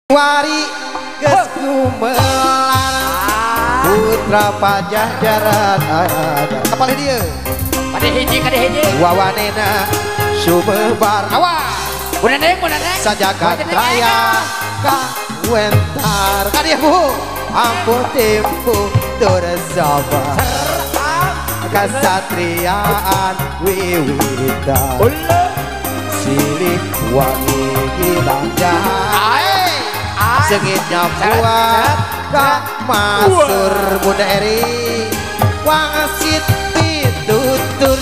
Wari geus gumelar putra pajajaran kapal dieu pada hiji wawanena sumebar awas munaneng sajagat raya kawentar kadieu Bu ampun tempo dorsabar kasatriaan wiwitan silih wangi hilang jahat sengitnya buat kak masur Bunda Eri wasit pitutur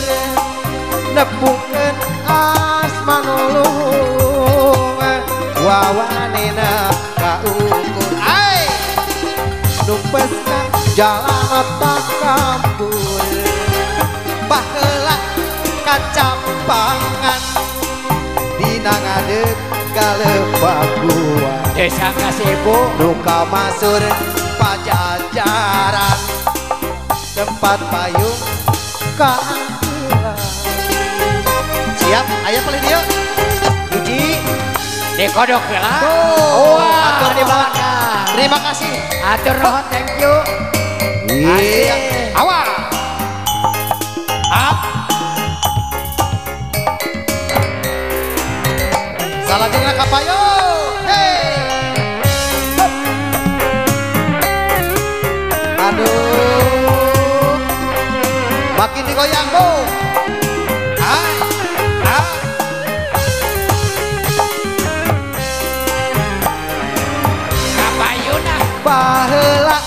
nepungan asmanulung wawanena kaukur numpeskan jalan otak kampur baheula kacapangan dina ngadeg kalepaguan desa Kasibu luka masur pajajaran tempat payung keadilan siap ayah pilih dia Yuji dikodok lah atur di belakang terima kasih atur nuhun thank you iya awal up salah jengra kapayo aduh makin digoyang Bu kapayuna baheula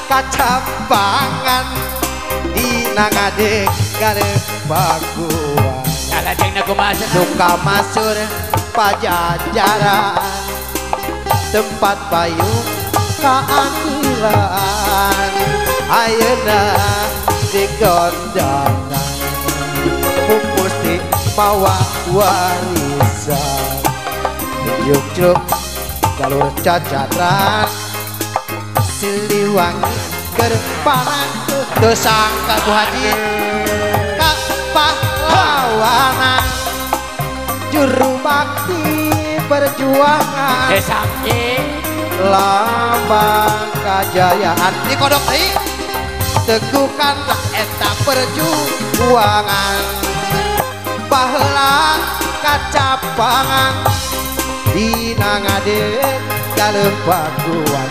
kacapangan dina ngadeg garep baguan salajengna kumaha suka masur pajajaran tempat payung keadilan ayeuna digondangan musti mawa warisan juk-juk jalur cacatran Siliwangi kerpanan tersangka Bu Haji kak pahlawanan juru bakti perjuangan saking lambang kejayaan di kodok deui teguhkanlah eta perjuangan baheula kacapangan dina ngadeg kalepaguan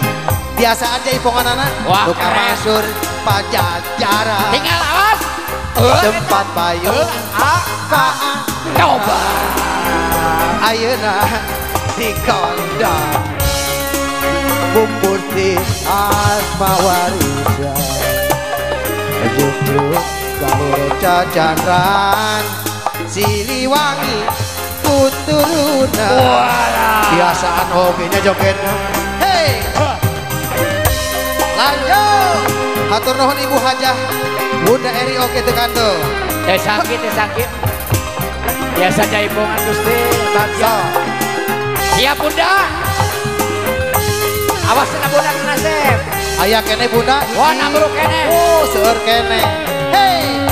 biasa aja iponganana luka masur pajajaran tinggal awas tempat payung coba ayeuna dikondang bumbuti asma warisan juk-juk galur cacandran Siliwangi kuturuna biasaan hobinya joget hei lanjut hatur nuhun Ibu Hajah Bunda Eri oke tekan tuh sakit biasa jaipongan Gusti bagja siap Bunda awas na Bunda nasib aya kene Bunda wah nambruk kene seueur kene hei